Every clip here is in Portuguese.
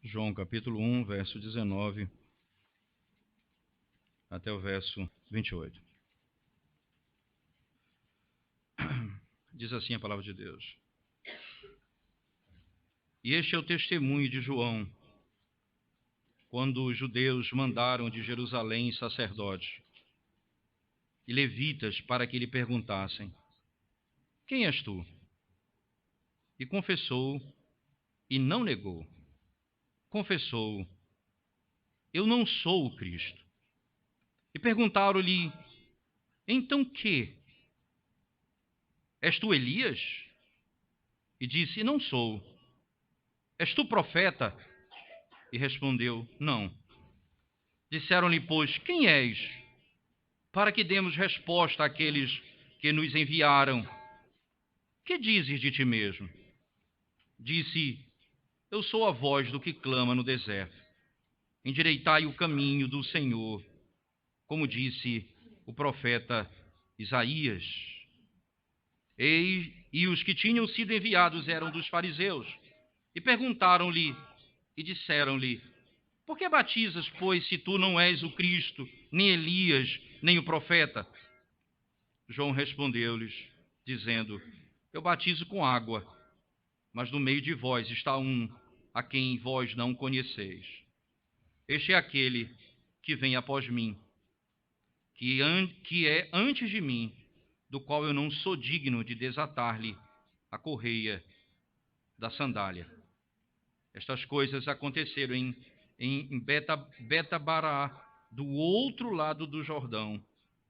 João capítulo 1, verso 19 até o verso 28. Diz assim a palavra de Deus. E este é o testemunho de João, quando os judeus mandaram de Jerusalém sacerdotes e levitas para que lhe perguntassem: quem és tu? E confessou e não negou. Confessou: eu não sou o Cristo. E perguntaram-lhe: então que? És tu Elias? E disse: não sou. És tu profeta? E respondeu: não. Disseram-lhe, pois, quem és? Para que demos resposta àqueles que nos enviaram. Que dizes de ti mesmo? Disse: eu sou a voz do que clama no deserto. Endireitai o caminho do Senhor, como disse o profeta Isaías. E os que tinham sido enviados eram dos fariseus. E perguntaram-lhe e disseram-lhe: por que batizas, pois, se tu não és o Cristo, nem Elias, nem o profeta? João respondeu-lhes, dizendo: eu batizo com água, mas no meio de vós está um a quem vós não conheceis. Este é aquele que vem após mim, que é antes de mim, do qual eu não sou digno de desatar-lhe a correia da sandália. Estas coisas aconteceram em Betabará, do outro lado do Jordão,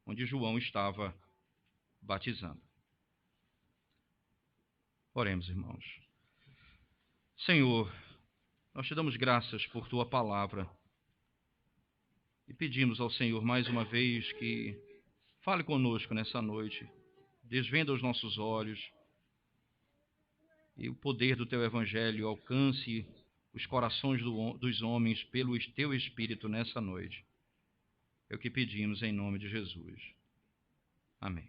onde João estava batizando. Oremos, irmãos. Senhor, nós te damos graças por tua palavra e pedimos ao Senhor mais uma vez que fale conosco nessa noite, desvenda os nossos olhos e o poder do teu evangelho alcance os corações dos homens pelo teu Espírito nessa noite. É o que pedimos em nome de Jesus. Amém.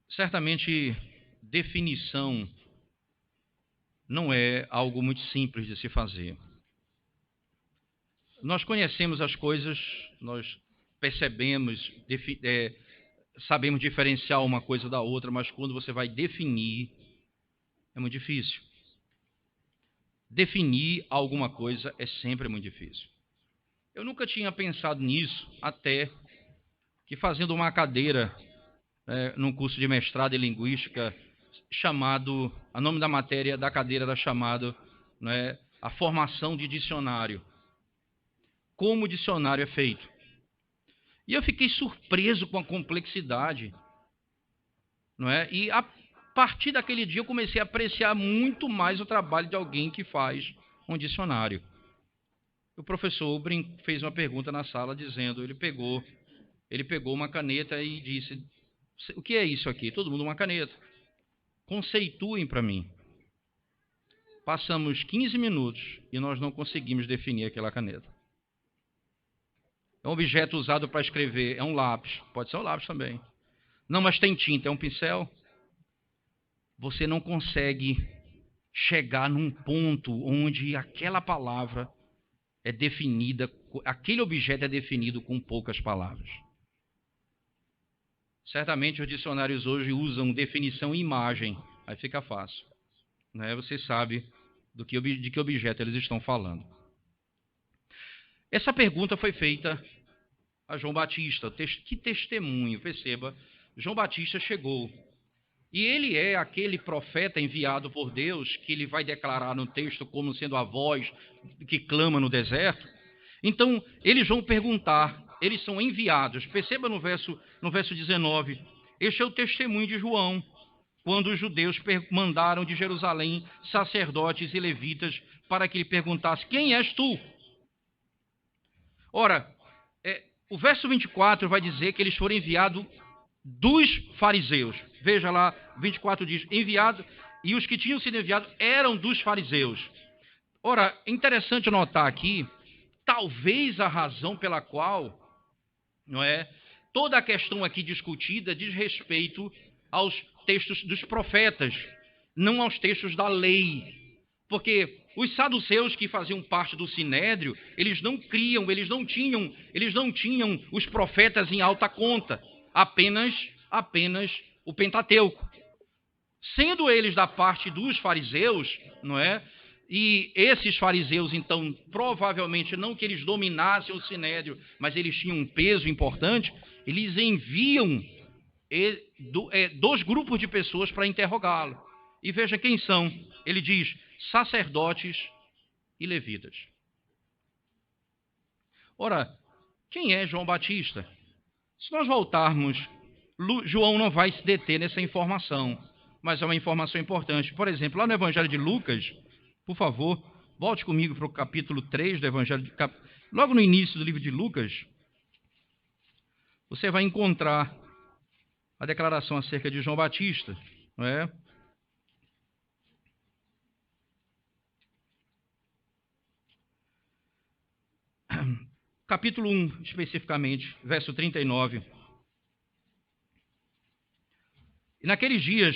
Certamente, definição não é algo muito simples de se fazer. Nós conhecemos as coisas, nós percebemos, sabemos diferenciar uma coisa da outra, mas quando você vai definir, é muito difícil. Definir alguma coisa é sempre muito difícil. Eu nunca tinha pensado nisso, até que fazendo uma cadeira num curso de mestrado em linguística, o nome da matéria da cadeira era chamado a formação de dicionário. Como o dicionário é feito. E eu fiquei surpreso com a complexidade. E a partir daquele dia eu comecei a apreciar muito mais o trabalho de alguém que faz um dicionário. O professor fez uma pergunta na sala dizendo, ele pegou uma caneta e disse: o que é isso aqui? Todo mundo uma caneta. Conceituem para mim. Passamos 15 minutos e nós não conseguimos definir aquela caneta. É um objeto usado para escrever, é um lápis. Pode ser um lápis também. Não, mas tem tinta, é um pincel. Você não consegue chegar num ponto onde aquela palavra é definida, aquele objeto é definido com poucas palavras. Certamente os dicionários hoje usam definição em imagem, aí fica fácil. Você sabe de que objeto eles estão falando. Essa pergunta foi feita a João Batista. Que testemunho, perceba, João Batista chegou. E ele é aquele profeta enviado por Deus, que ele vai declarar no texto como sendo a voz que clama no deserto. Então, eles vão perguntar, eles são enviados. Perceba no verso 19, este é o testemunho de João, quando os judeus mandaram de Jerusalém sacerdotes e levitas para que lhe perguntasse: quem és tu? Ora, o verso 24 vai dizer que eles foram enviados dos fariseus. Veja lá, 24 diz, enviado, e os que tinham sido enviados eram dos fariseus. Ora, é interessante notar aqui, talvez a razão pela qual, toda a questão aqui discutida diz respeito aos textos dos profetas, não aos textos da lei. Porque os saduceus que faziam parte do Sinédrio, eles não tinham os profetas em alta conta, apenas o Pentateuco. Sendo eles da parte dos fariseus, não é? E esses fariseus, então, provavelmente não que eles dominassem o Sinédrio, mas eles tinham um peso importante, eles enviam 2 grupos de pessoas para interrogá-lo. E veja quem são. Ele diz, sacerdotes e levitas. Ora, quem é João Batista? Se nós voltarmos, João não vai se deter nessa informação, mas é uma informação importante. Por exemplo, lá no Evangelho de Lucas, por favor, volte comigo para o capítulo 3 do Evangelho de logo no início do livro de Lucas, você vai encontrar a declaração acerca de João Batista, não é? Capítulo 1, especificamente, verso 39. E naqueles dias,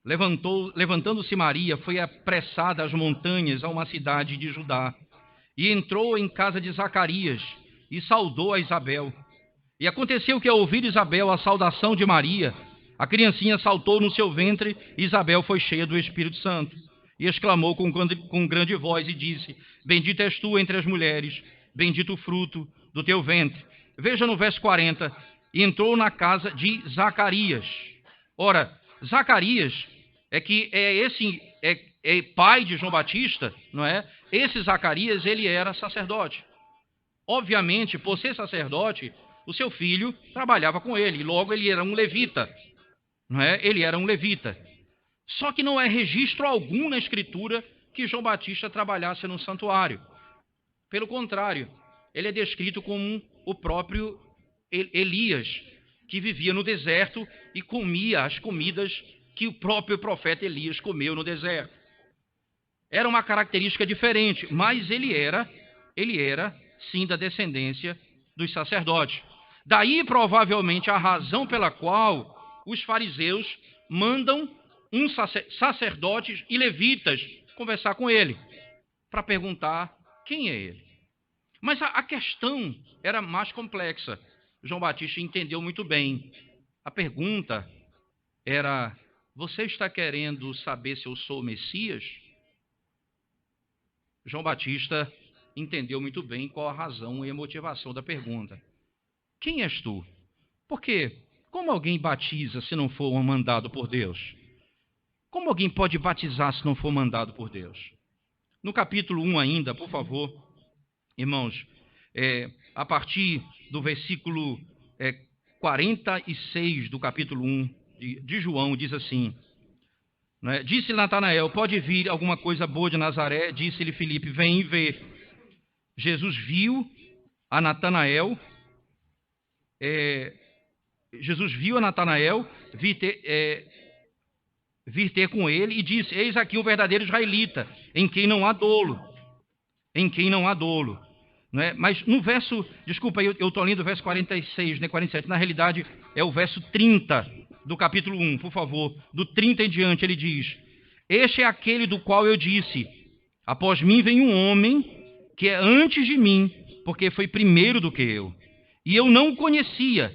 levantando-se Maria, foi apressada às montanhas, a uma cidade de Judá, e entrou em casa de Zacarias, e saudou a Isabel. E aconteceu que, ao ouvir Isabel a saudação de Maria, a criancinha saltou no seu ventre, e Isabel foi cheia do Espírito Santo, e exclamou com grande voz, e disse, bendita és tu entre as mulheres, bendito o fruto do teu ventre. Veja no verso 40, e entrou na casa de Zacarias. Ora, Zacarias é pai de João Batista, não é? Esse Zacarias, ele era sacerdote. Obviamente, por ser sacerdote, o seu filho trabalhava com ele, e logo ele era um levita, não é? Ele era um levita. Só que não é registro algum na Escritura que João Batista trabalhasse no santuário. Pelo contrário, ele é descrito como o próprio Elias, que vivia no deserto e comia as comidas que o próprio profeta Elias comeu no deserto. Era uma característica diferente, mas ele era sim da descendência dos sacerdotes. Daí, provavelmente, a razão pela qual os fariseus mandam sacerdotes e levitas conversar com ele, para perguntar quem é ele. Mas a questão era mais complexa. João Batista entendeu muito bem. A pergunta era, você está querendo saber se eu sou o Messias? João Batista entendeu muito bem qual a razão e a motivação da pergunta. Quem és tu? Porque como alguém batiza se não for mandado por Deus? Como alguém pode batizar se não for mandado por Deus? No capítulo 1 ainda, por favor, irmãos, a partir do versículo 46 do capítulo 1 de João, diz assim, né? Disse Natanael, pode vir alguma coisa boa de Nazaré? Disse-lhe Filipe, vem e vê. Jesus viu a Natanael vir ter com ele e disse, eis aqui o verdadeiro israelita, em quem não há dolo. Não é? Mas no verso, desculpa, eu estou lendo o verso 46, né, 47, na realidade é o verso 30 do capítulo 1, por favor. Do 30 em diante ele diz, este é aquele do qual eu disse, após mim vem um homem que é antes de mim, porque foi primeiro do que eu. E eu não o conhecia,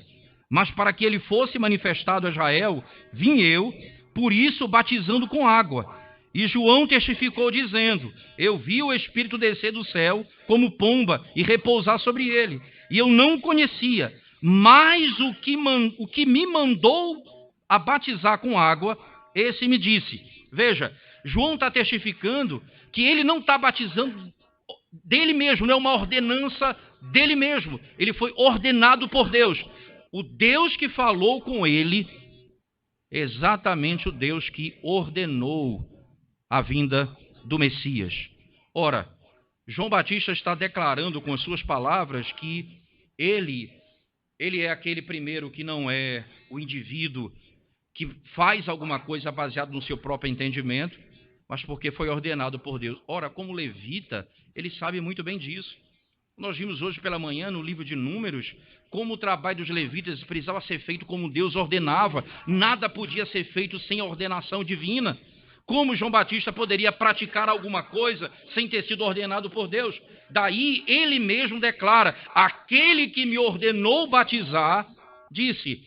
mas para que ele fosse manifestado a Israel, vim eu, por isso batizando com água. E João testificou dizendo, eu vi o Espírito descer do céu como pomba e repousar sobre ele. E eu não o conhecia, mas o que me mandou a batizar com água, esse me disse. Veja, João está testificando que ele não está batizando dele mesmo, não é uma ordenança dele mesmo. Ele foi ordenado por Deus. O Deus que falou com ele, exatamente o Deus que ordenou a vinda do Messias. Ora, João Batista está declarando com as suas palavras que ele é aquele primeiro que não é o indivíduo que faz alguma coisa baseado no seu próprio entendimento, mas porque foi ordenado por Deus. Ora, como levita, ele sabe muito bem disso. Nós vimos hoje pela manhã no livro de Números como o trabalho dos levitas precisava ser feito como Deus ordenava. Nada podia ser feito sem a ordenação divina. Como João Batista poderia praticar alguma coisa sem ter sido ordenado por Deus? Daí ele mesmo declara: aquele que me ordenou batizar, disse,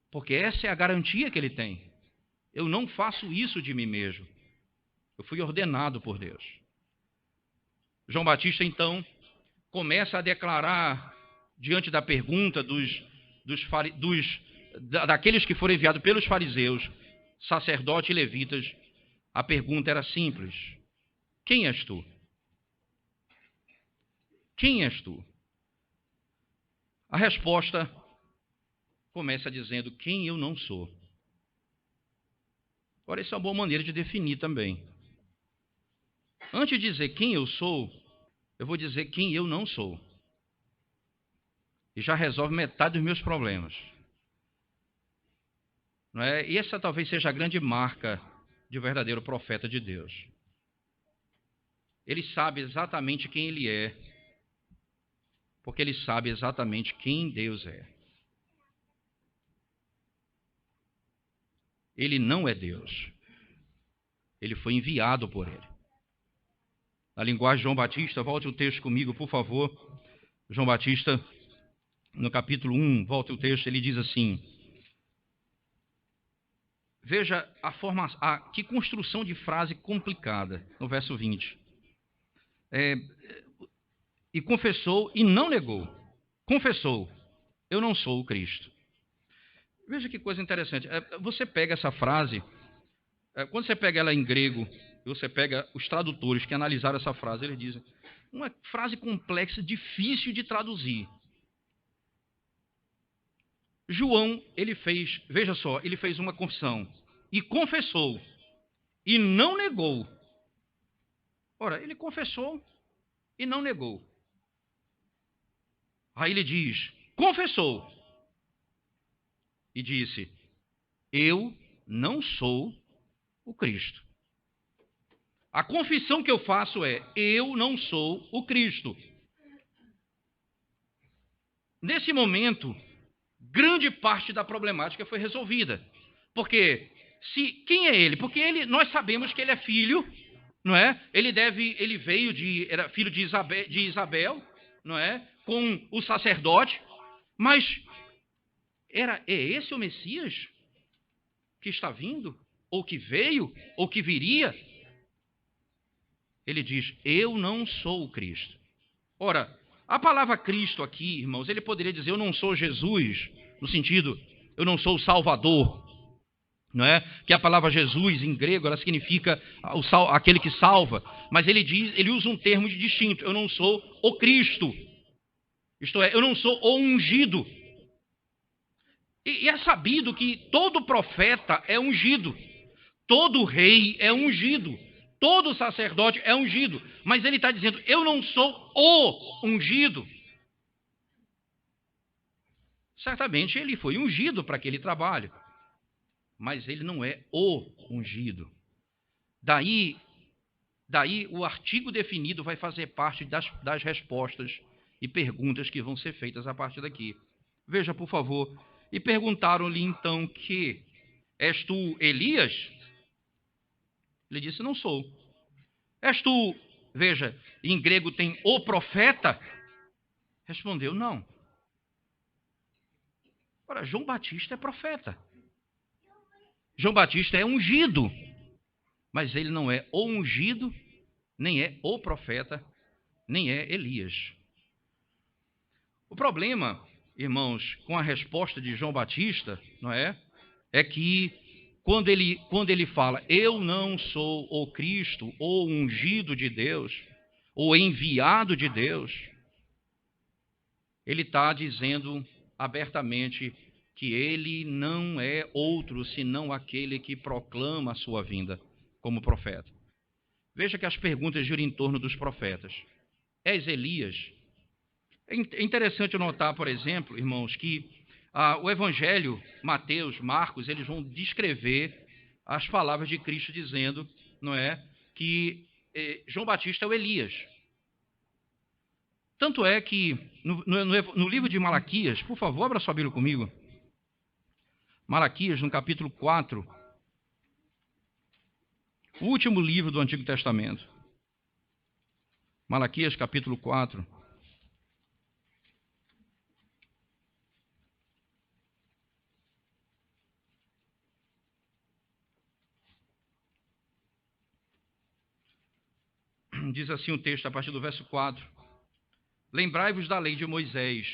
porque essa é a garantia que ele tem. Eu não faço isso de mim mesmo. Eu fui ordenado por Deus. João Batista, então, começa a declarar, diante da pergunta daqueles que foram enviados pelos fariseus, sacerdotes e levitas, a pergunta era simples: quem és tu? Quem és tu? A resposta começa dizendo: quem eu não sou. Ora, isso é uma boa maneira de definir também. Antes de dizer quem eu sou, eu vou dizer quem eu não sou. E já resolve metade dos meus problemas. Não é? E essa talvez seja a grande marca de um verdadeiro profeta de Deus. Ele sabe exatamente quem ele é, porque ele sabe exatamente quem Deus é. Ele não é Deus. Ele foi enviado por ele. Na linguagem de João Batista, volte o texto comigo, por favor. João Batista, no capítulo 1, volte o texto, ele diz assim: veja que construção de frase complicada, no verso 20. E confessou e não negou. Confessou: eu não sou o Cristo. Veja que coisa interessante. Você pega essa frase, quando você pega ela em grego, você pega os tradutores que analisaram essa frase, eles dizem: uma frase complexa, difícil de traduzir. João, ele fez, veja só, ele fez uma confissão e confessou e não negou. Ora, ele confessou e não negou. Aí ele diz: confessou e disse: eu não sou o Cristo. A confissão que eu faço é: eu não sou o Cristo. Nesse momento, grande parte da problemática foi resolvida. Porque quem é ele? Porque nós sabemos que ele é filho, não é? Ele era filho de Isabel, não é? Com o sacerdote. Mas é esse o Messias que está vindo? Ou que veio? Ou que viria? Ele diz: eu não sou o Cristo. Ora, a palavra Cristo aqui, irmãos, ele poderia dizer: eu não sou Jesus, no sentido, eu não sou o Salvador, não é? Que a palavra Jesus, em grego, ela significa aquele que salva, mas ele usa um termo distinto: eu não sou o Cristo, isto é, eu não sou o ungido. E é sabido que todo profeta é ungido, todo rei é ungido, todo sacerdote é ungido, mas ele está dizendo: eu não sou o ungido. Certamente ele foi ungido para aquele trabalho, mas ele não é o ungido. Daí o artigo definido vai fazer parte das respostas e perguntas que vão ser feitas a partir daqui. Veja, por favor. E perguntaram-lhe então que: és tu Elias? Ele disse: não sou. És tu, veja, em grego tem o profeta? Respondeu: não. Ora, João Batista é profeta. João Batista é ungido, mas ele não é o ungido, nem é o profeta, nem é Elias. O problema, irmãos, com a resposta de João Batista, não é? É que quando ele fala: eu não sou o Cristo, ou ungido de Deus, ou enviado de Deus, ele está dizendo abertamente que ele não é outro senão aquele que proclama a sua vinda como profeta. Veja que as perguntas giram em torno dos profetas. És Elias? É interessante notar, por exemplo, irmãos, que o Evangelho, Mateus, Marcos, eles vão descrever as palavras de Cristo dizendo, não é, que João Batista é o Elias. Tanto é que no livro de Malaquias, por favor, abra sua Bíblia comigo. Malaquias, no capítulo 4, o último livro do Antigo Testamento. Malaquias, capítulo 4. Diz assim o texto, a partir do verso 4. Lembrai-vos da lei de Moisés,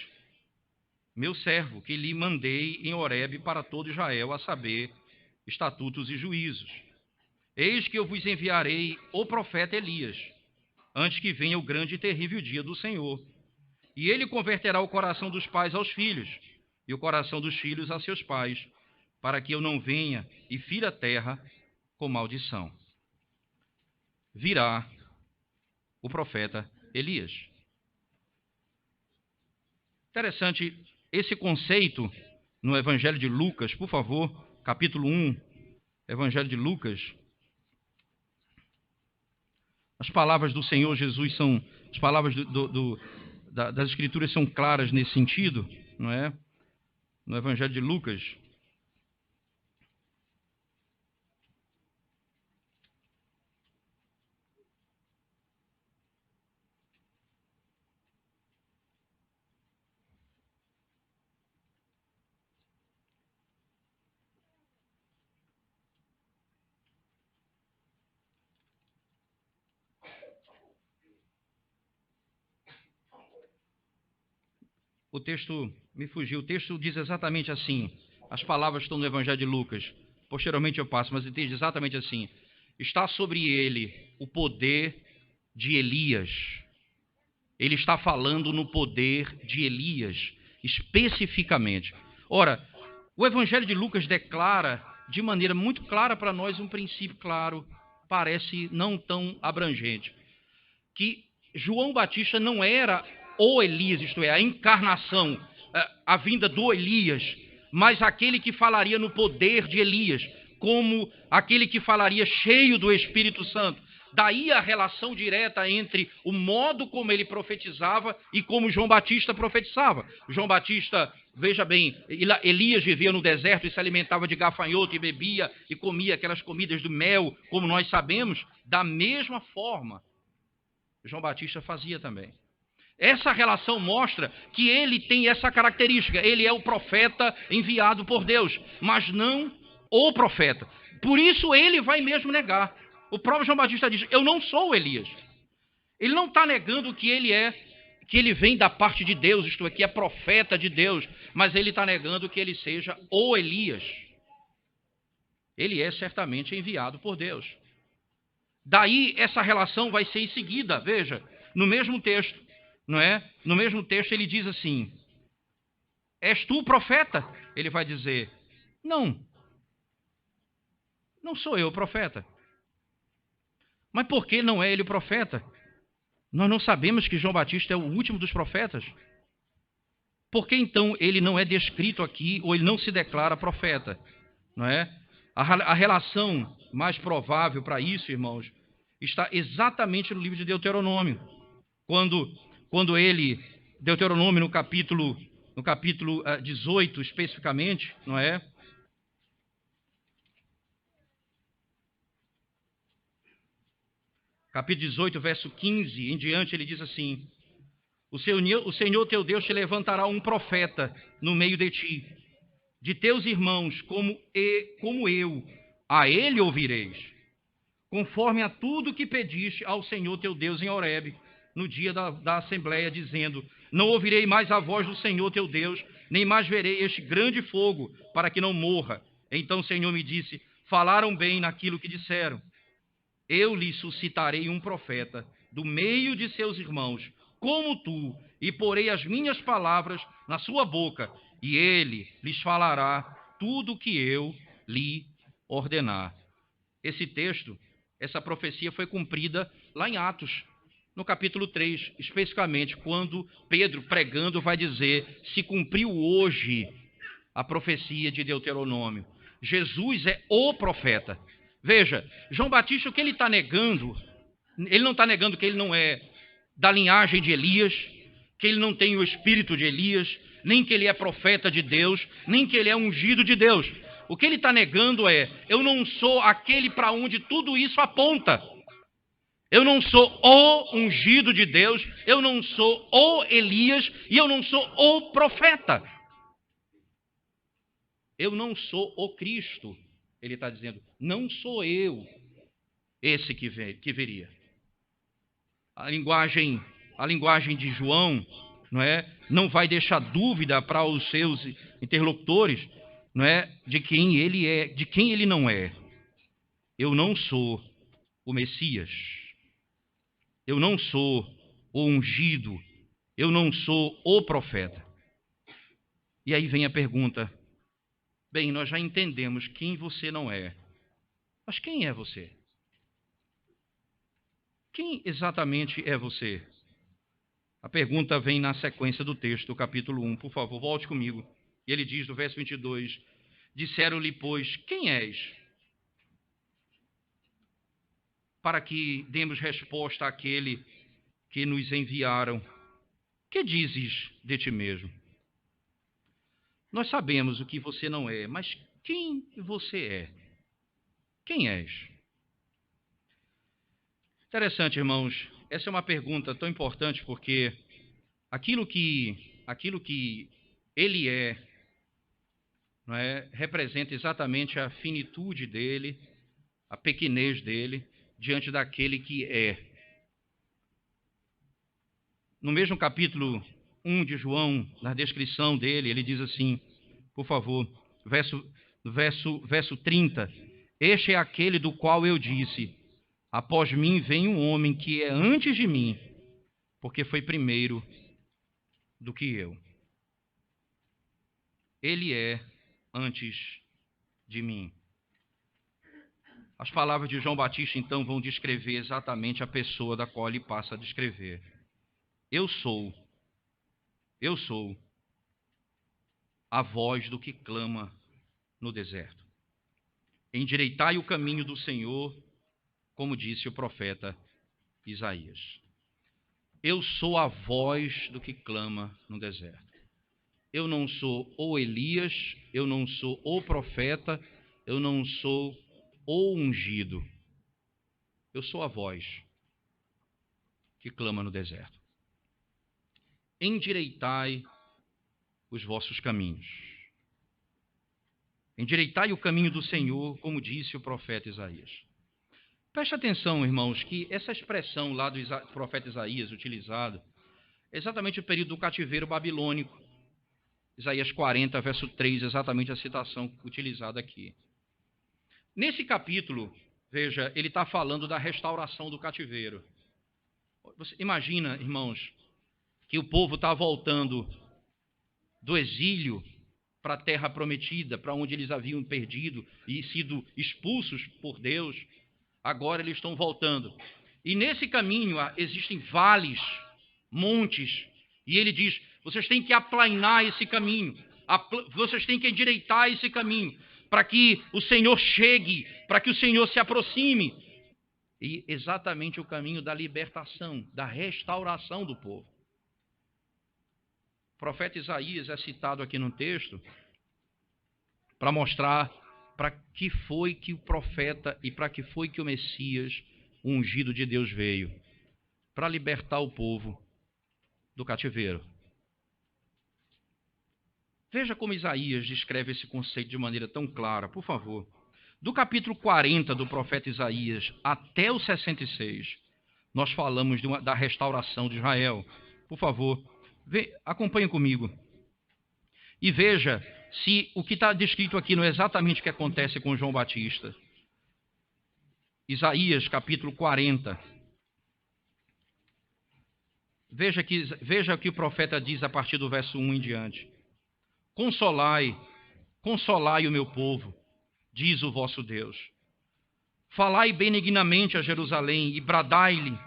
meu servo, que lhe mandei em Horebe para todo Israel, a saber, estatutos e juízos. Eis que eu vos enviarei o profeta Elias, antes que venha o grande e terrível dia do Senhor. E ele converterá o coração dos pais aos filhos, e o coração dos filhos a seus pais, para que eu não venha e fira a terra com maldição. Virá o profeta Elias. Interessante esse conceito no Evangelho de Lucas, por favor, capítulo 1, Evangelho de Lucas. As palavras do Senhor Jesus são, as palavras das Escrituras são claras nesse sentido, não é? No Evangelho de Lucas. O texto me fugiu. O texto diz exatamente assim. As palavras estão no Evangelho de Lucas. Posteriormente eu passo, mas ele diz exatamente assim. Está sobre ele o poder de Elias. Ele está falando no poder de Elias, especificamente. Ora, o Evangelho de Lucas declara de maneira muito clara para nós um princípio claro, parece não tão abrangente, que João Batista não era o Elias, isto é, a encarnação, a vinda do Elias, mas aquele que falaria no poder de Elias, como aquele que falaria cheio do Espírito Santo. Daí a relação direta entre o modo como ele profetizava e como João Batista profetizava. João Batista, veja bem, Elias vivia no deserto e se alimentava de gafanhoto e bebia e comia aquelas comidas do mel, como nós sabemos, da mesma forma João Batista fazia também. Essa relação mostra que ele tem essa característica. Ele é o profeta enviado por Deus, mas não o profeta. Por isso ele vai mesmo negar. O próprio João Batista diz, eu não sou Elias. Ele não está negando que ele vem da parte de Deus, isto é, que é profeta de Deus, mas ele está negando que ele seja o Elias. Ele é certamente enviado por Deus. Daí essa relação vai ser em seguida, veja, no mesmo texto, não é? No mesmo texto ele diz assim, és tu o profeta? Ele vai dizer, não sou eu o profeta. Mas por que não é ele o profeta? Nós não sabemos que João Batista é o último dos profetas. Por que então ele não é descrito aqui, ou ele não se declara profeta? Não é? A relação mais provável para isso, irmãos, está exatamente no livro de Deuteronômio. Quando ele, Deuteronômio no capítulo 18 especificamente, não é? Capítulo 18, verso 15 em diante, ele diz assim, o Senhor teu Deus te levantará um profeta no meio de ti, de teus irmãos, como eu, a ele ouvireis, conforme a tudo que pediste ao Senhor teu Deus em Horebe, no dia da assembleia, dizendo, não ouvirei mais a voz do Senhor teu Deus, nem mais verei este grande fogo, para que não morra. Então o Senhor me disse, falaram bem naquilo que disseram. Eu lhe suscitarei um profeta do meio de seus irmãos, como tu, e porei as minhas palavras na sua boca, e ele lhes falará tudo o que eu lhe ordenar. Esse texto, essa profecia foi cumprida lá em Atos, no capítulo 3, especificamente, quando Pedro, pregando, vai dizer, se cumpriu hoje a profecia de Deuteronômio. Jesus é o profeta. Veja, João Batista, o que ele está negando, ele não está negando que ele não é da linhagem de Elias, que ele não tem o espírito de Elias, nem que ele é profeta de Deus, nem que ele é ungido de Deus. O que ele está negando é: eu não sou aquele para onde tudo isso aponta. Eu não sou o ungido de Deus, eu não sou o Elias e eu não sou o profeta. Eu não sou o Cristo. Ele está dizendo: não sou eu esse que viria. A linguagem de João, não vai deixar dúvida para os seus interlocutores, de quem ele é, de quem ele não é. Eu não sou o Messias. Eu não sou o ungido. Eu não sou o profeta. E aí vem a pergunta: bem, nós já entendemos quem você não é. Mas quem é você? Quem exatamente é você? A pergunta vem na sequência do texto, do capítulo 1. Por favor, volte comigo. E ele diz no verso 22, disseram-lhe, pois, quem és? Para que demos resposta àquele que nos enviaram. Que dizes de ti mesmo? Nós sabemos o que você não é, mas quem você é? Quem és? Interessante, irmãos. Essa é uma pergunta tão importante porque aquilo que ele é, representa exatamente a finitude dele, a pequenez dele, diante daquele que é. No mesmo capítulo 1 de João, na descrição dele, ele diz assim, por favor, verso 30, este é aquele do qual eu disse, após mim vem um homem que é antes de mim, porque foi primeiro do que eu. Ele é antes de mim. As palavras de João Batista, então, vão descrever exatamente a pessoa da qual ele passa a descrever. Eu sou a voz do que clama no deserto. Endireitai o caminho do Senhor, como disse o profeta Isaías. Eu sou a voz do que clama no deserto. Eu não sou o Elias, eu não sou o profeta, eu não sou o ungido. Eu sou a voz que clama no deserto. Endireitai os vossos caminhos. Endireitai o caminho do Senhor, como disse o profeta Isaías. Preste atenção, irmãos, que essa expressão lá do profeta Isaías utilizada é exatamente o período do cativeiro babilônico. Isaías 40, verso 3, exatamente a citação utilizada aqui. Nesse capítulo, veja, ele está falando da restauração do cativeiro. Você imagina, irmãos, que o povo está voltando do exílio para a terra prometida, para onde eles haviam perdido e sido expulsos por Deus. Agora eles estão voltando. E nesse caminho existem vales, montes, e ele diz, vocês têm que aplainar esse caminho, vocês têm que endireitar esse caminho, para que o Senhor chegue, para que o Senhor se aproxime. E exatamente o caminho da libertação, da restauração do povo. O profeta Isaías é citado aqui no texto para mostrar para que foi que o profeta e para que foi que o Messias, o ungido de Deus, veio. Para libertar o povo do cativeiro. Veja como Isaías descreve esse conceito de maneira tão clara, por favor. Do capítulo 40 do profeta Isaías até o 66, nós falamos da restauração de Israel. Por favor, acompanhe comigo. E veja se o que está descrito aqui não é exatamente o que acontece com João Batista. Isaías, capítulo 40. Veja o que o profeta diz a partir do verso 1 em diante. Consolai o meu povo, diz o vosso Deus. Falai benignamente a Jerusalém e bradai-lhe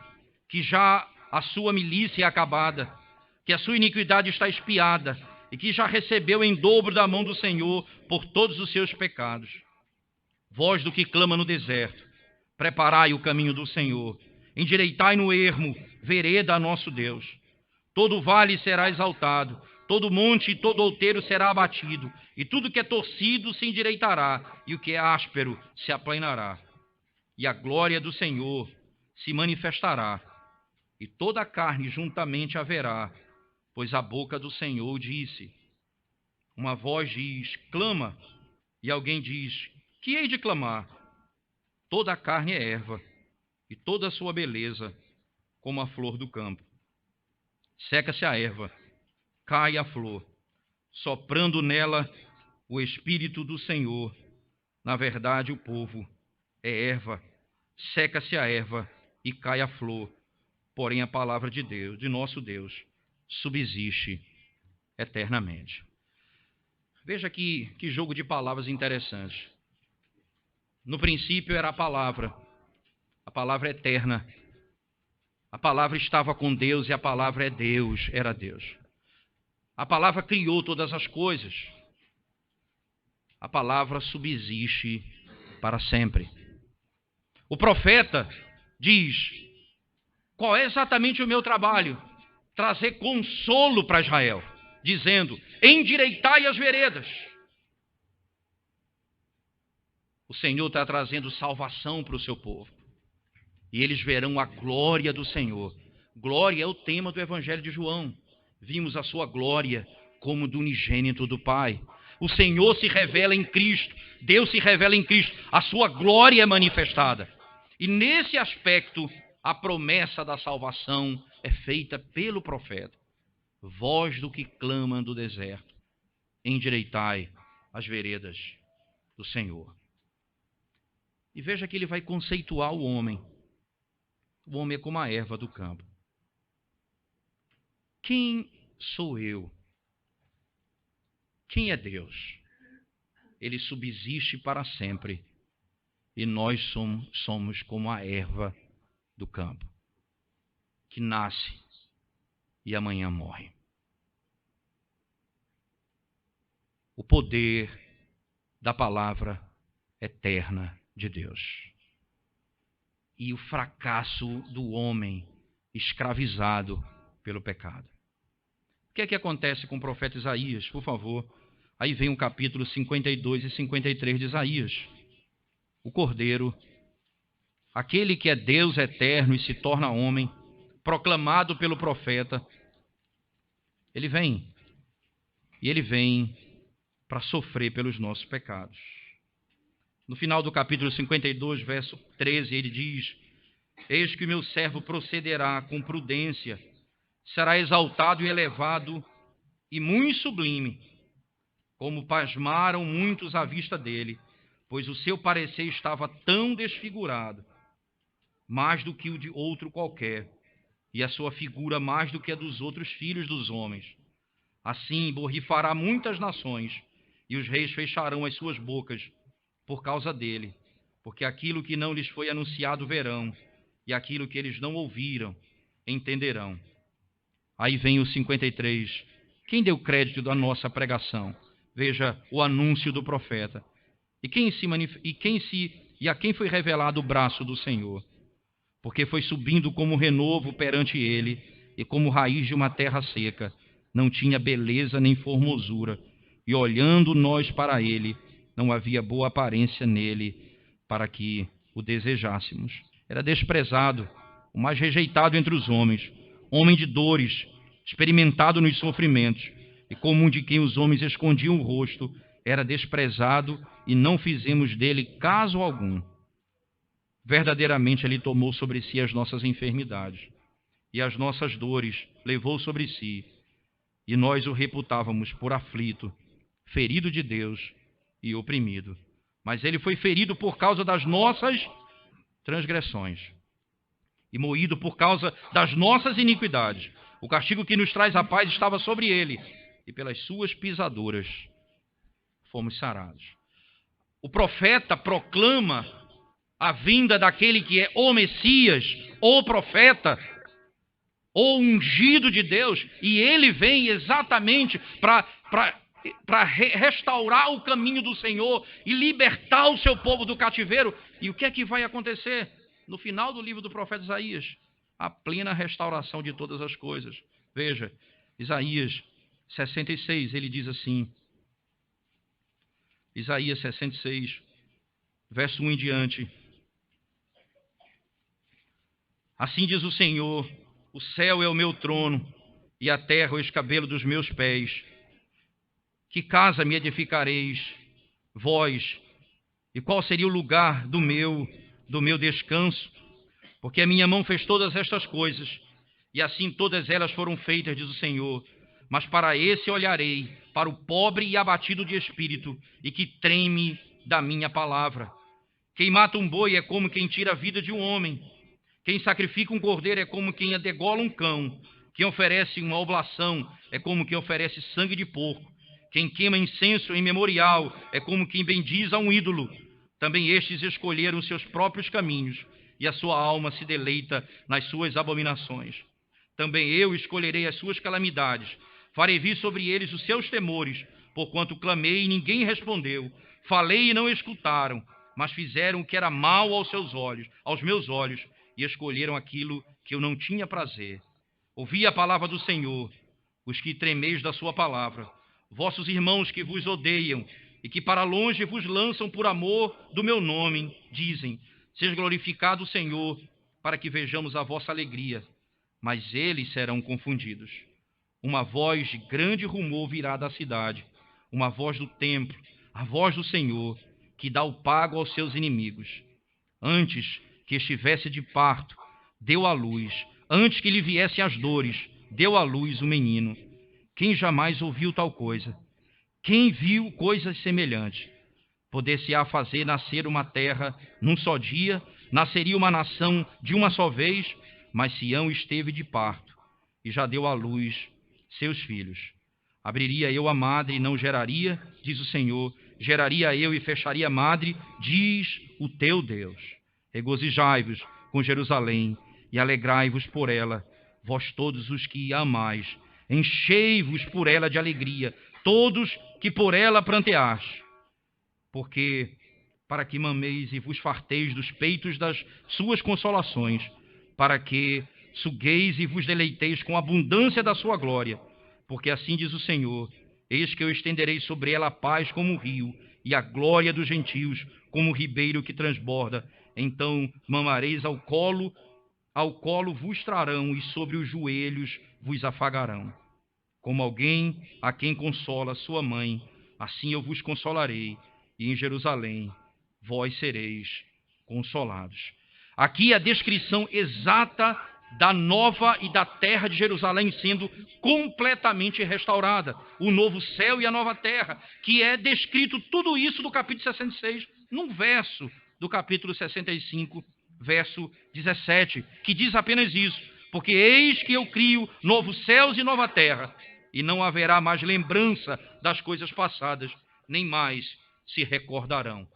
que já a sua milícia é acabada, que a sua iniquidade está expiada e que já recebeu em dobro da mão do Senhor por todos os seus pecados. Voz do que clama no deserto, preparai o caminho do Senhor, endireitai no ermo, vereda a nosso Deus. Todo vale será exaltado, todo monte e todo outeiro será abatido, e tudo que é torcido se endireitará, e o que é áspero se aplanará. E a glória do Senhor se manifestará, e toda a carne juntamente haverá, pois a boca do Senhor disse. Uma voz diz, clama, e alguém diz, que hei de clamar? Toda a carne é erva, e toda a sua beleza como a flor do campo. Seca-se a erva, cai a flor, soprando nela o Espírito do Senhor. Na verdade, o povo é erva, seca-se a erva e cai a flor, porém a palavra de Deus, de nosso Deus, subsiste eternamente. Veja que jogo de palavras interessante. No princípio era a palavra eterna. A palavra estava com Deus e a palavra é Deus, era Deus. A palavra criou todas as coisas. A palavra subsiste para sempre. O profeta diz, qual é exatamente o meu trabalho? Trazer consolo para Israel, dizendo, endireitai as veredas. O Senhor está trazendo salvação para o seu povo. E eles verão a glória do Senhor. Glória é o tema do Evangelho de João. Vimos a sua glória como do unigênito do Pai. O Senhor se revela em Cristo. Deus se revela em Cristo. A sua glória é manifestada. E nesse aspecto, a promessa da salvação é feita pelo profeta. Voz do que clama do deserto. Endireitai as veredas do Senhor. E veja que ele vai conceituar o homem. O homem é como a erva do campo. Quem sou eu? Quem é Deus? Ele subsiste para sempre. E nós somos como a erva do campo, que nasce e amanhã morre. O poder da palavra eterna de Deus. E o fracasso do homem escravizado pelo pecado. O que é que acontece com o profeta Isaías? Por favor, aí vem o capítulo 52 e 53 de Isaías. O Cordeiro, aquele que é Deus eterno e se torna homem, proclamado pelo profeta, ele vem. E ele vem para sofrer pelos nossos pecados. No final do capítulo 52, verso 13, ele diz, eis que o meu servo procederá com prudência, será exaltado e elevado e muito sublime, como pasmaram muitos à vista dele, pois o seu parecer estava tão desfigurado, mais do que o de outro qualquer, e a sua figura mais do que a dos outros filhos dos homens. Assim borrifará muitas nações, e os reis fecharão as suas bocas por causa dele, porque aquilo que não lhes foi anunciado verão, e aquilo que eles não ouviram entenderão. Aí vem o 53. Quem deu crédito da nossa pregação? Veja o anúncio do profeta. E a quem foi revelado o braço do Senhor? Porque foi subindo como renovo perante ele, e como raiz de uma terra seca. Não tinha beleza nem formosura, e olhando nós para ele, não havia boa aparência nele, para que o desejássemos. Era desprezado, o mais rejeitado entre os homens, homem de dores, experimentado nos sofrimentos, e como um de quem os homens escondiam o rosto, era desprezado, e não fizemos dele caso algum. Verdadeiramente ele tomou sobre si as nossas enfermidades, e as nossas dores levou sobre si, e nós o reputávamos por aflito, ferido de Deus e oprimido. Mas ele foi ferido por causa das nossas transgressões e moído por causa das nossas iniquidades. O castigo que nos traz a paz estava sobre ele, e pelas suas pisaduras fomos sarados. O profeta proclama a vinda daquele que é o Messias, o profeta, o ungido de Deus, e ele vem exatamente para restaurar o caminho do Senhor e libertar o seu povo do cativeiro. E o que é que vai acontecer? No final do livro do profeta Isaías, a plena restauração de todas as coisas. Veja, Isaías 66, ele diz assim, Isaías 66, verso 1 em diante. Assim diz o Senhor, o céu é o meu trono, e a terra o escabelo dos meus pés. Que casa me edificareis, vós, e qual seria o lugar do meu descanso? Porque a minha mão fez todas estas coisas, e assim todas elas foram feitas, diz o Senhor. Mas para esse olharei, para o pobre e abatido de espírito, e que treme da minha palavra. Quem mata um boi é como quem tira a vida de um homem. Quem sacrifica um cordeiro é como quem degola um cão. Quem oferece uma oblação é como quem oferece sangue de porco. Quem queima incenso em memorial é como quem bendiz a um ídolo. Também estes escolheram seus próprios caminhos, e a sua alma se deleita nas suas abominações. Também eu escolherei as suas calamidades, farei vir sobre eles os seus temores, porquanto clamei e ninguém respondeu, falei e não escutaram, mas fizeram o que era mal aos seus olhos, aos meus olhos, e escolheram aquilo que eu não tinha prazer. Ouvi a palavra do Senhor, os que tremeis da sua palavra, vossos irmãos que vos odeiam e que para longe vos lançam por amor do meu nome, dizem, seja glorificado o Senhor, para que vejamos a vossa alegria. Mas eles serão confundidos. Uma voz de grande rumor virá da cidade, uma voz do templo, a voz do Senhor, que dá o pago aos seus inimigos. Antes que estivesse de parto, deu à luz. Antes que lhe viessem as dores, deu à luz o menino. Quem jamais ouviu tal coisa? Quem viu coisas semelhantes? Poder-se-á fazer nascer uma terra num só dia, nasceria uma nação de uma só vez, mas Sião esteve de parto, e já deu à luz seus filhos. Abriria eu a madre e não geraria, diz o Senhor, geraria eu e fecharia a madre, diz o teu Deus. Regozijai-vos com Jerusalém, e alegrai-vos por ela, vós todos os que a amais. Enchei-vos por ela de alegria, todos que por ela pranteais. Porque, para que mameis e vos farteis dos peitos das suas consolações, para que sugueis e vos deleiteis com a abundância da sua glória. Porque assim diz o Senhor, eis que eu estenderei sobre ela a paz como um rio, e a glória dos gentios como um ribeiro que transborda. Então mamareis ao colo vos trarão, e sobre os joelhos vos afagarão. Como alguém a quem consola sua mãe, assim eu vos consolarei, e em Jerusalém vós sereis consolados. Aqui a descrição exata da nova e da terra de Jerusalém sendo completamente restaurada. O novo céu e a nova terra, que é descrito tudo isso do capítulo 66, num verso do capítulo 65, verso 17, que diz apenas isso. Porque eis que eu crio novos céus e nova terra, e não haverá mais lembrança das coisas passadas, nem mais se recordarão.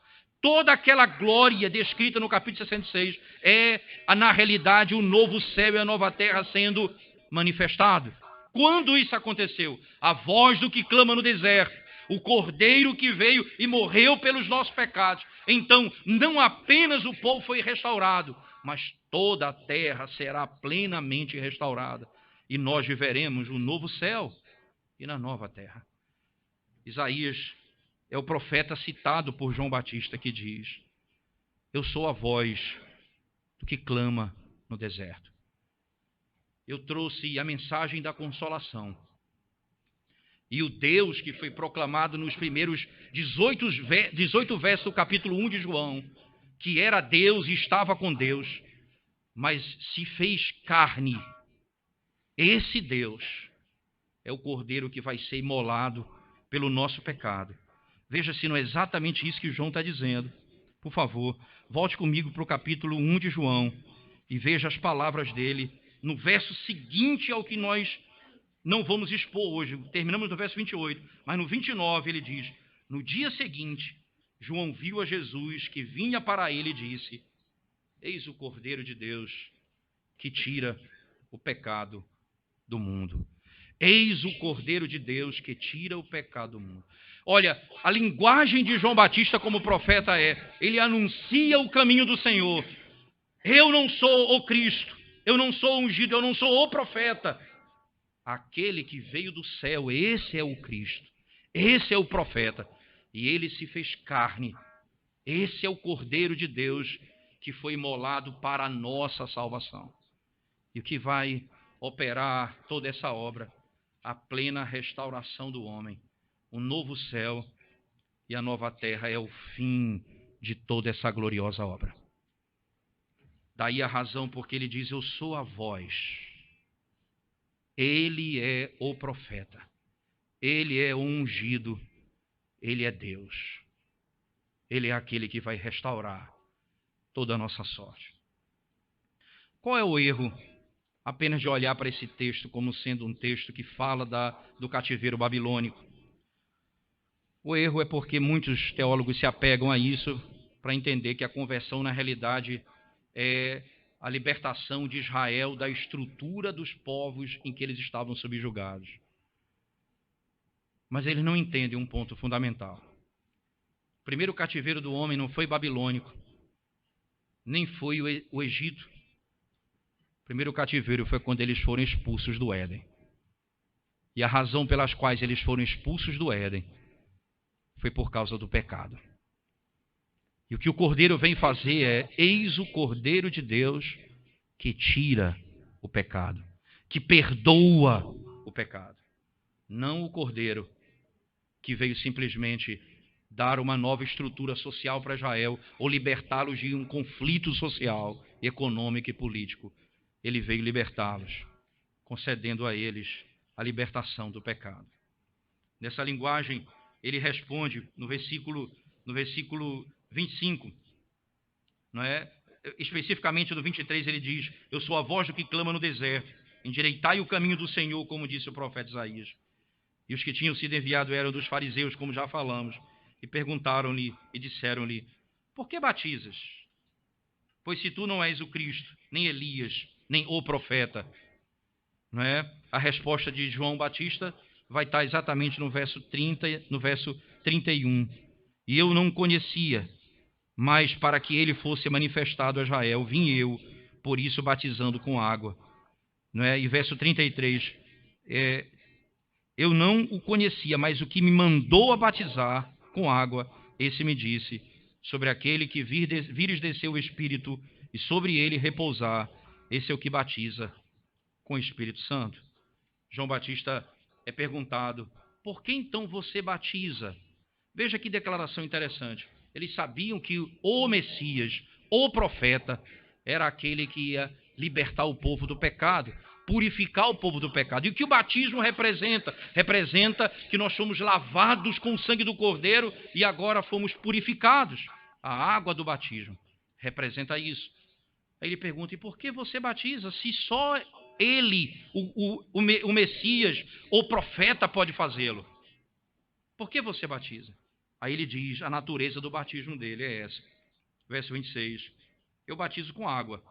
Toda aquela glória descrita no capítulo 66 é, na realidade, o novo céu e a nova terra sendo manifestado. Quando isso aconteceu? A voz do que clama no deserto, o cordeiro que veio e morreu pelos nossos pecados. Então, não apenas o povo foi restaurado, mas toda a terra será plenamente restaurada. E nós viveremos o novo céu e na nova terra. Isaías é o profeta citado por João Batista que diz: eu sou a voz do que clama no deserto. Eu trouxe a mensagem da consolação. E o Deus que foi proclamado nos primeiros 18 versos do capítulo 1 de João, que era Deus e estava com Deus, mas se fez carne. Esse Deus é o cordeiro que vai ser imolado pelo nosso pecado. Veja se não é exatamente isso que João está dizendo. Por favor, volte comigo para o capítulo 1 de João e veja as palavras dele no verso seguinte ao que nós não vamos expor hoje. Terminamos no verso 28, mas no 29 ele diz: no dia seguinte, João viu a Jesus que vinha para ele e disse: eis o Cordeiro de Deus que tira o pecado do mundo. Eis o Cordeiro de Deus que tira o pecado do mundo. Olha, a linguagem de João Batista como profeta ele anuncia o caminho do Senhor. Eu não sou o Cristo, eu não sou ungido, eu não sou o profeta, aquele que veio do céu, esse é o Cristo, esse é o profeta, e ele se fez carne. Esse é o Cordeiro de Deus que foi imolado para a nossa salvação. E o que vai operar toda essa obra? A plena restauração do homem. O novo céu e a nova terra é o fim de toda essa gloriosa obra. Daí a razão porque ele diz: eu sou a voz. Ele é o profeta. Ele é o ungido. Ele é Deus. Ele é aquele que vai restaurar toda a nossa sorte. Qual é o erro apenas de olhar para esse texto como sendo um texto que fala do cativeiro babilônico? O erro é porque muitos teólogos se apegam a isso para entender que a conversão, na realidade, é a libertação de Israel da estrutura dos povos em que eles estavam subjugados. Mas eles não entendem um ponto fundamental. O primeiro cativeiro do homem não foi babilônico, nem foi o Egito. O primeiro cativeiro foi quando eles foram expulsos do Éden. E a razão pelas quais eles foram expulsos do Éden foi por causa do pecado. E o que o Cordeiro vem fazer é: eis o Cordeiro de Deus que tira o pecado, que perdoa o pecado. Não o Cordeiro que veio simplesmente dar uma nova estrutura social para Israel ou libertá-los de um conflito social, econômico e político. Ele veio libertá-los, concedendo a eles a libertação do pecado. Nessa linguagem, ele responde no versículo 25, não é? Especificamente no 23 ele diz: eu sou a voz do que clama no deserto, endireitai o caminho do Senhor, como disse o profeta Isaías. E os que tinham sido enviados eram dos fariseus, como já falamos, e perguntaram-lhe e disseram-lhe: por que batizas? Pois se tu não és o Cristo, nem Elias, nem o profeta, não é? A resposta de João Batista vai estar exatamente no verso 30, no verso 31. E eu não conhecia, mas para que ele fosse manifestado a Israel, vim eu, por isso batizando com água. Não é? E verso 33, eu não o conhecia, mas o que me mandou a batizar com água, esse me disse: sobre aquele que vires descer o Espírito e sobre ele repousar, esse é o que batiza com o Espírito Santo. João Batista é perguntado: por que então você batiza? Veja que declaração interessante. Eles sabiam que o Messias, o profeta, era aquele que ia libertar o povo do pecado, purificar o povo do pecado. E o que o batismo representa? Representa que nós fomos lavados com o sangue do Cordeiro e agora fomos purificados. A água do batismo representa isso. Aí ele pergunta: e por que você batiza se só ele, o Messias, o profeta, pode fazê-lo? Por que você batiza? Aí ele diz: a natureza do batismo dele é essa. Verso 26. Eu batizo com água,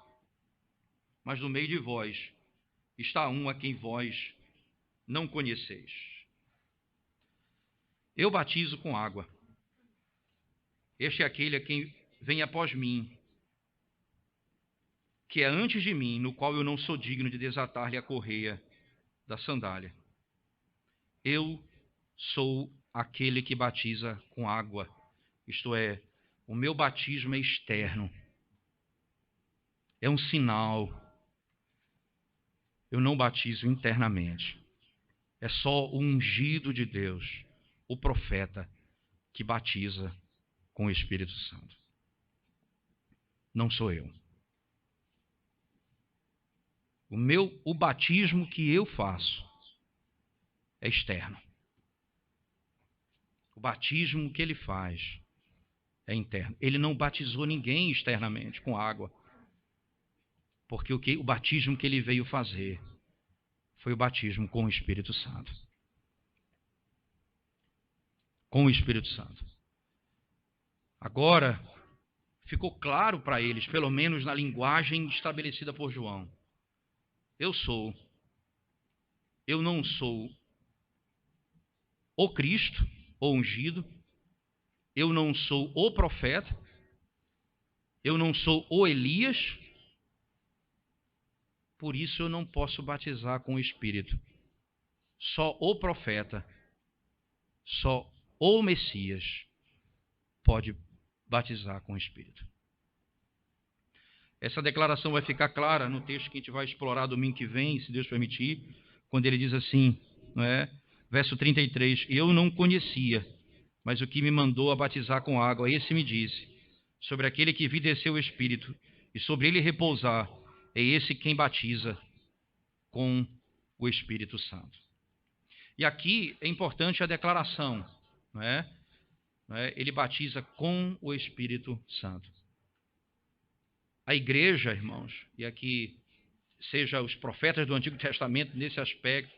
mas no meio de vós está um a quem vós não conheceis. Eu batizo com água. Este é aquele a quem vem após mim, que é antes de mim, no qual eu não sou digno de desatar-lhe a correia da sandália. Eu sou aquele que batiza com água, isto é, o meu batismo é externo, é um sinal. Eu não batizo internamente. É só o ungido de Deus, o profeta, que batiza com o Espírito Santo. Não sou eu. O batismo que eu faço é externo. O batismo que ele faz é interno. Ele não batizou ninguém externamente com água, porque o batismo que ele veio fazer foi o batismo com o Espírito Santo. Com o Espírito Santo. Agora, ficou claro para eles, pelo menos na linguagem estabelecida por João: eu não sou o Cristo, o ungido, eu não sou o profeta, eu não sou o Elias, por isso eu não posso batizar com o Espírito. Só o profeta, só o Messias pode batizar com o Espírito. Essa declaração vai ficar clara no texto que a gente vai explorar domingo que vem, se Deus permitir, quando ele diz assim, não é? Verso 33, eu não conhecia, mas o que me mandou a batizar com água, esse me disse, sobre aquele que vi descer o Espírito, e sobre ele repousar, é esse quem batiza com o Espírito Santo. E aqui é importante a declaração, não é? Ele batiza com o Espírito Santo. A igreja, irmãos, e aqui seja os profetas do Antigo Testamento nesse aspecto,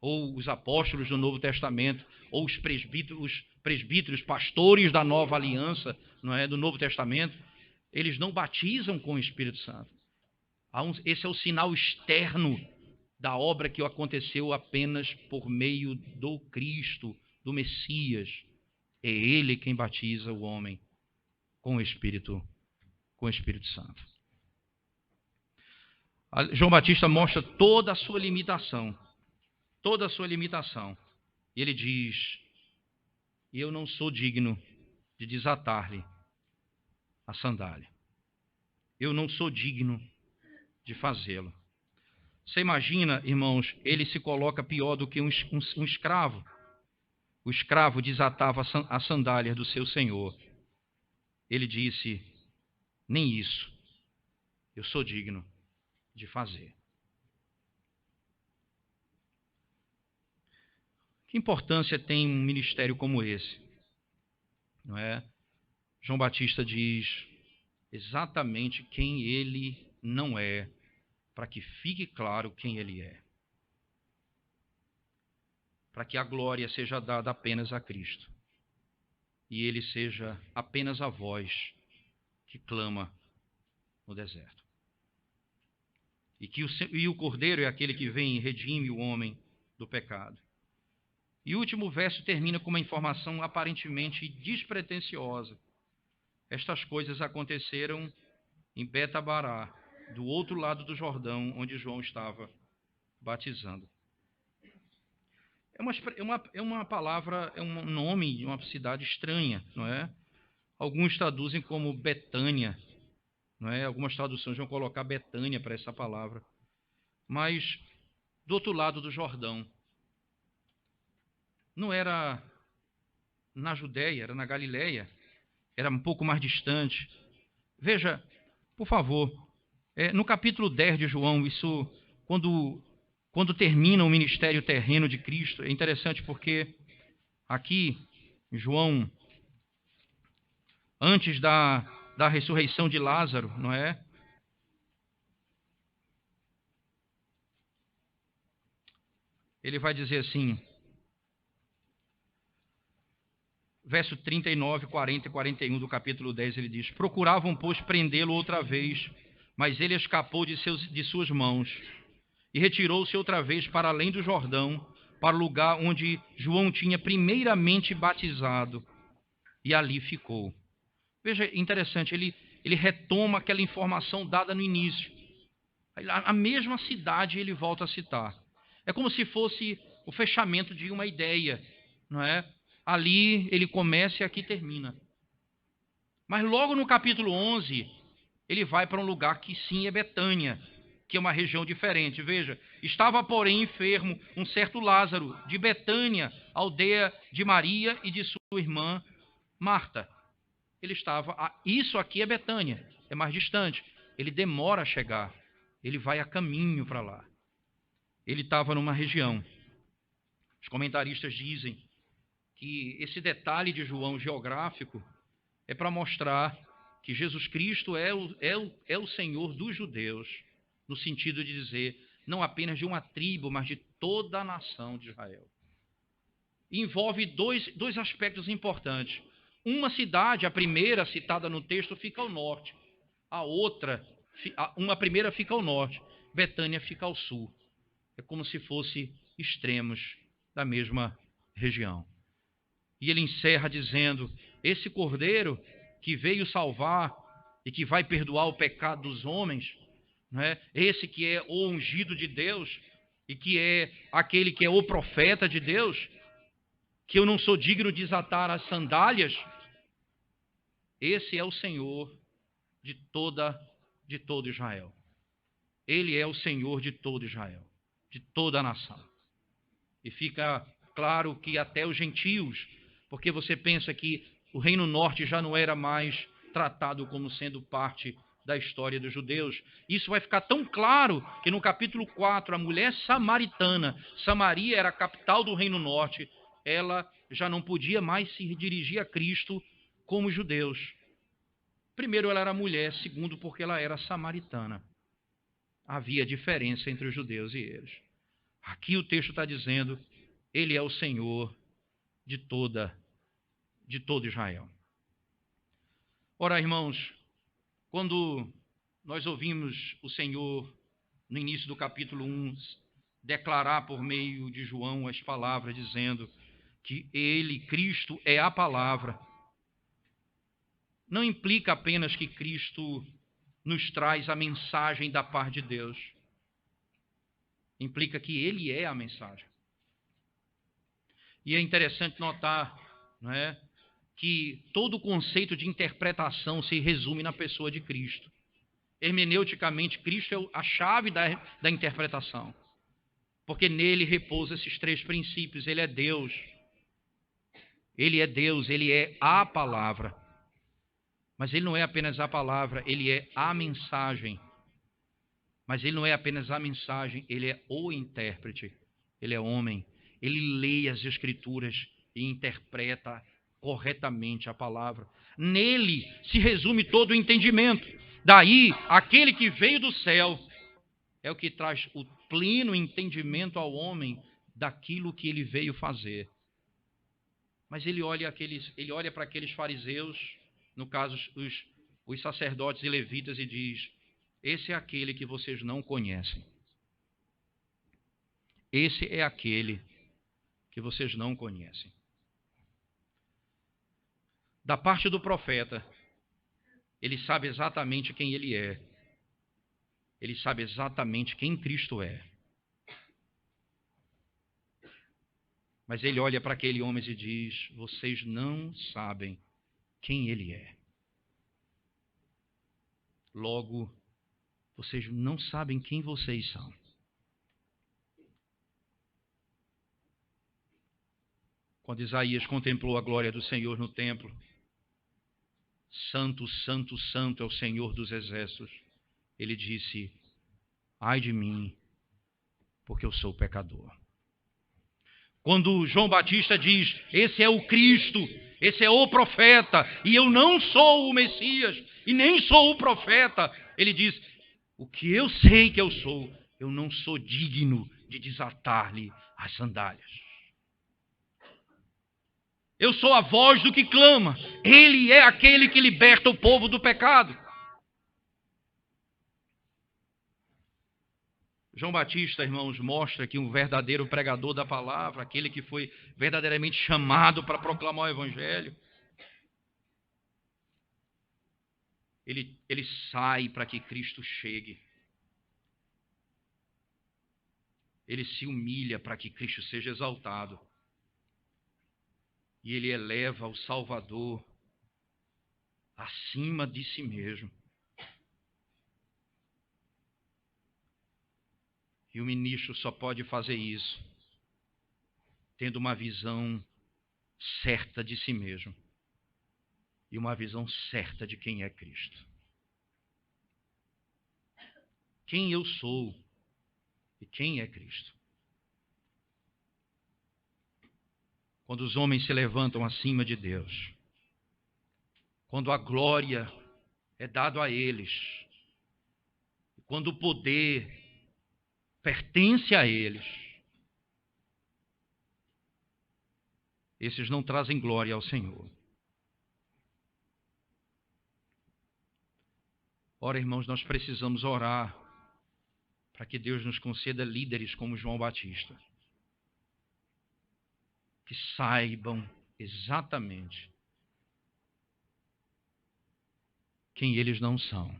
ou os apóstolos do Novo Testamento, ou os presbíteros, pastores da Nova Aliança, não é, do Novo Testamento, eles não batizam com o Espírito Santo. Esse é o sinal externo da obra que aconteceu apenas por meio do Cristo, do Messias. É Ele quem batiza o homem com o Espírito Santo. João Batista mostra toda a sua limitação. Toda a sua limitação. E ele diz, eu não sou digno de desatar-lhe a sandália. Eu não sou digno de fazê-lo. Você imagina, irmãos, ele se coloca pior do que um escravo. O escravo desatava a sandália do seu senhor. Ele disse, nem isso eu sou digno de fazer. Que importância tem um ministério como esse? Não é? João Batista diz exatamente quem ele não é, para que fique claro quem ele é. Para que a glória seja dada apenas a Cristo. E ele seja apenas a voz que clama no deserto. E o Cordeiro é aquele que vem e redime o homem do pecado. E o último verso termina com uma informação aparentemente despretensiosa. Estas coisas aconteceram em Betabará, do outro lado do Jordão, onde João estava batizando. É uma palavra, é um nome de uma cidade estranha, não é? Alguns traduzem como Betânia, não é? Algumas traduções vão colocar Betânia para essa palavra. Mas do outro lado do Jordão. Não era na Judéia, era na Galileia. Era um pouco mais distante. Veja, por favor, no capítulo 10 de João, isso, quando termina o ministério terreno de Cristo, é interessante porque aqui, João, antes da ressurreição de Lázaro, não é? Ele vai dizer assim, verso 39, 40 e 41 do capítulo 10, ele diz, procuravam, pois, prendê-lo outra vez, mas ele escapou de suas mãos e retirou-se outra vez para além do Jordão, para o lugar onde João tinha primeiramente batizado, e ali ficou. Veja, interessante, ele retoma aquela informação dada no início. A mesma cidade ele volta a citar. É como se fosse o fechamento de uma ideia, não é? Ali ele começa e aqui termina. Mas logo no capítulo 11, ele vai para um lugar que sim é Betânia, que é uma região diferente. Veja, estava porém enfermo um certo Lázaro, de Betânia, aldeia de Maria e de sua irmã Marta. Ele estava, isso aqui é Betânia, é mais distante. Ele demora a chegar, ele vai a caminho para lá. Ele estava numa região. Os comentaristas dizem que esse detalhe de João geográfico é para mostrar que Jesus Cristo é o Senhor dos judeus, no sentido de dizer, não apenas de uma tribo, mas de toda a nação de Israel. Envolve dois aspectos importantes. Uma cidade, a primeira citada no texto, fica ao norte. Uma primeira fica ao norte, Betânia fica ao sul. É como se fossem extremos da mesma região. E ele encerra dizendo, esse Cordeiro que veio salvar e que vai perdoar o pecado dos homens, não é? Esse que é o ungido de Deus, e que é aquele que é o profeta de Deus, que eu não sou digno de desatar as sandálias, esse é o Senhor de todo Israel. Ele é o Senhor de todo Israel, de toda a nação. E fica claro que até os gentios, porque você pensa que o Reino Norte já não era mais tratado como sendo parte da história dos judeus. Isso vai ficar tão claro que no capítulo 4, a mulher samaritana, Samaria era a capital do Reino Norte, ela já não podia mais se dirigir a Cristo como os judeus. Primeiro, ela era mulher. Segundo, porque ela era samaritana. Havia diferença entre os judeus e eles. Aqui o texto está dizendo, ele é o Senhor de todo Israel. Ora, irmãos, quando nós ouvimos o Senhor, no início do capítulo 1, declarar por meio de João as palavras, dizendo que ele, Cristo, é a palavra, não implica apenas que Cristo nos traz a mensagem da parte de Deus. Implica que ele é a mensagem. E é interessante notar, não é, que todo o conceito de interpretação se resume na pessoa de Cristo. Hermeneuticamente, Cristo é a chave da interpretação. Porque nele repousa esses três princípios. Ele é Deus. Ele é Deus, ele é a palavra. Mas ele não é apenas a palavra, ele é a mensagem. Mas ele não é apenas a mensagem, ele é o intérprete. Ele é homem. Ele lê as Escrituras e interpreta corretamente a palavra. Nele se resume todo o entendimento. Daí, aquele que veio do céu é o que traz o pleno entendimento ao homem daquilo que ele veio fazer. Mas ele olha para aqueles fariseus, no caso os sacerdotes e levitas, e diz: esse é aquele que vocês não conhecem. Esse é aquele que vocês não conhecem. Da parte do profeta, ele sabe exatamente quem ele é. Ele sabe exatamente quem Cristo é. Mas ele olha para aquele homem e diz: vocês não sabem quem ele é. Logo, vocês não sabem quem vocês são. Quando Isaías contemplou a glória do Senhor no templo, santo, santo, santo é o Senhor dos exércitos, ele disse: ai de mim, porque eu sou pecador. Quando João Batista diz: esse é o Cristo, esse é o profeta, e eu não sou o Messias, e nem sou o profeta, ele diz: o que eu sei que eu sou, eu não sou digno de desatar-lhe as sandálias. Eu sou a voz do que clama. Ele é aquele que liberta o povo do pecado. João Batista, irmãos, mostra que um verdadeiro pregador da palavra, aquele que foi verdadeiramente chamado para proclamar o evangelho, ele sai para que Cristo chegue. Ele se humilha para que Cristo seja exaltado. E ele eleva o Salvador acima de si mesmo. E o ministro só pode fazer isso tendo uma visão certa de si mesmo e uma visão certa de quem é Cristo. Quem eu sou e quem é Cristo. Quando os homens se levantam acima de Deus, quando a glória é dada a eles, quando o poder pertence a eles, esses não trazem glória ao Senhor. Ora, irmãos, nós precisamos orar para que Deus nos conceda líderes como João Batista, que saibam exatamente quem eles não são,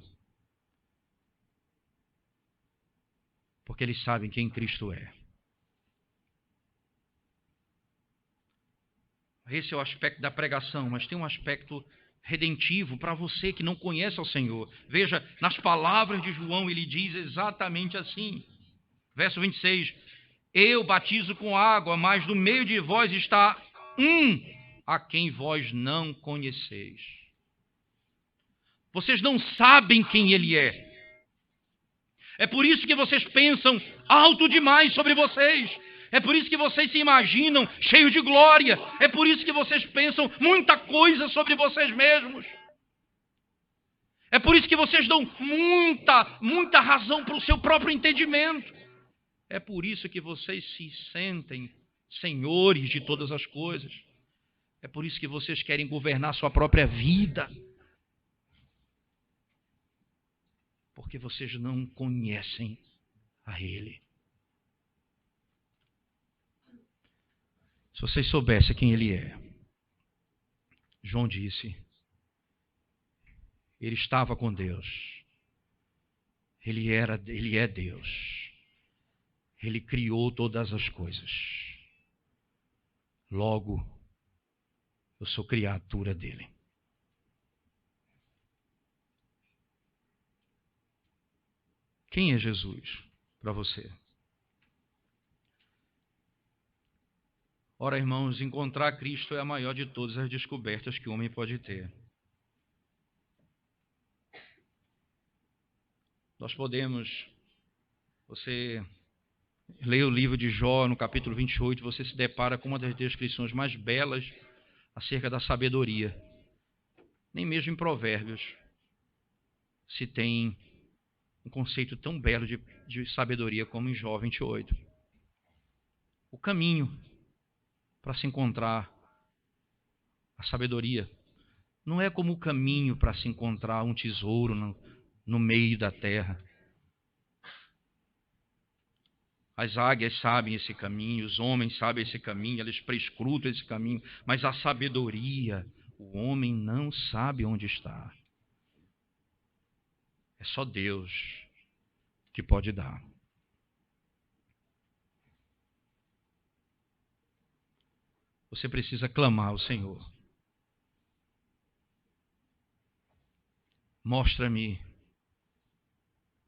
porque eles sabem quem Cristo é. Esse é o aspecto da pregação, mas tem um aspecto redentivo para você que não conhece ao Senhor. Veja, nas palavras de João, ele diz exatamente assim. Verso 26, eu batizo com água, mas no meio de vós está um a quem vós não conheceis. Vocês não sabem quem ele é. É por isso que vocês pensam alto demais sobre vocês. É por isso que vocês se imaginam cheios de glória. É por isso que vocês pensam muita coisa sobre vocês mesmos. É por isso que vocês dão muita razão para o seu próprio entendimento. É por isso que vocês se sentem senhores de todas as coisas. É por isso que vocês querem governar sua própria vida. Porque vocês não conhecem a Ele. Se vocês soubessem quem Ele é, João disse, Ele estava com Deus. Ele é Deus. Ele criou todas as coisas. Logo, eu sou criatura dele. Quem é Jesus para você? Ora, irmãos, encontrar Cristo é a maior de todas as descobertas que o homem pode ter. Nós podemos, você lê o livro de Jó, no capítulo 28, você se depara com uma das descrições mais belas acerca da sabedoria. Nem mesmo em Provérbios se tem um conceito tão belo de sabedoria como em Jó 28. O caminho para se encontrar a sabedoria não é como o caminho para se encontrar um tesouro no meio da terra. As águias sabem esse caminho, os homens sabem esse caminho, eles prescrutam esse caminho, mas a sabedoria, o homem não sabe onde está. É só Deus que pode dar. Você precisa clamar ao Senhor. Mostra-me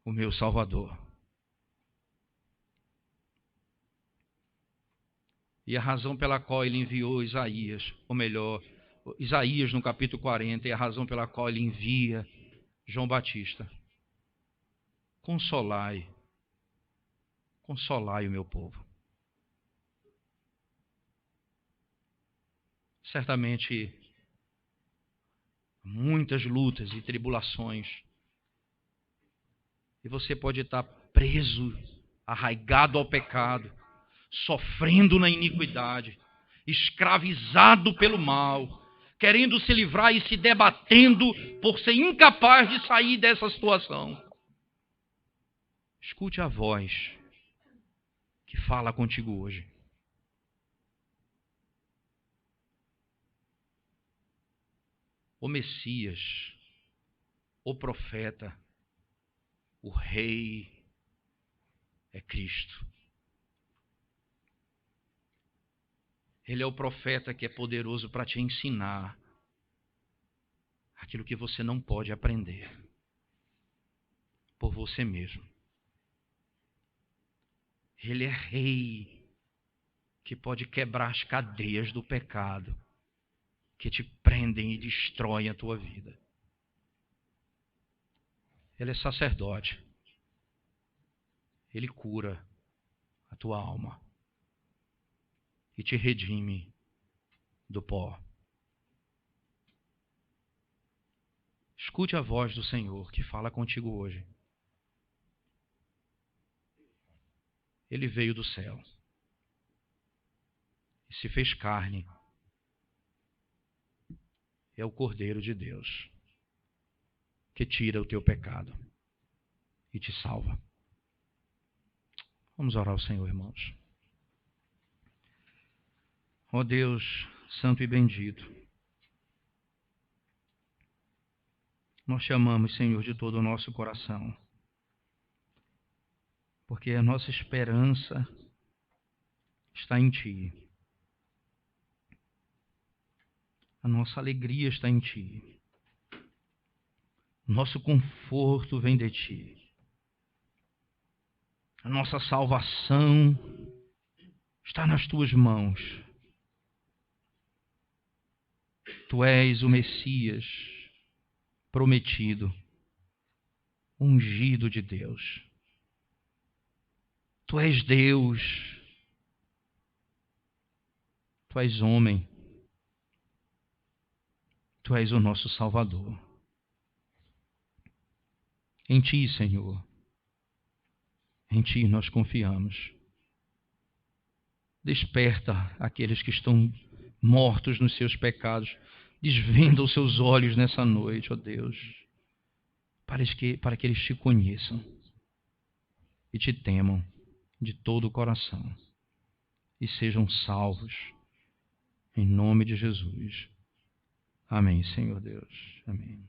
o meu Salvador. E a razão pela qual ele enviou Isaías, ou melhor, Isaías no capítulo 40, e a razão pela qual ele envia João Batista. Consolai o meu povo. Certamente, muitas lutas e tribulações. E você pode estar preso, arraigado ao pecado, sofrendo na iniquidade, escravizado pelo mal, querendo se livrar e se debatendo por ser incapaz de sair dessa situação. Escute a voz que fala contigo hoje. O Messias, o profeta, o Rei é Cristo. Ele é o profeta que é poderoso para te ensinar aquilo que você não pode aprender por você mesmo. Ele é Rei que pode quebrar as cadeias do pecado que te prendem e destroem a tua vida. Ele é sacerdote. Ele cura a tua alma e te redime do pó. Escute a voz do Senhor que fala contigo hoje. Ele veio do céu e se fez carne. É o Cordeiro de Deus que tira o teu pecado e te salva. Vamos orar ao Senhor, irmãos. Ó Deus, santo e bendito, nós te amamos, Senhor, de todo o nosso coração, porque a nossa esperança está em Ti. A nossa alegria está em Ti. Nosso conforto vem de Ti. A nossa salvação está nas Tuas mãos. Tu és o Messias prometido, ungido de Deus. Tu és Deus. Tu és homem. Tu és o nosso Salvador. Em Ti, Senhor, em Ti nós confiamos. Desperta aqueles que estão mortos nos seus pecados. Desvenda os seus olhos nessa noite, ó Deus, para que eles Te conheçam e Te temam de todo o coração e sejam salvos, em nome de Jesus. Amém, Senhor Deus. Amém.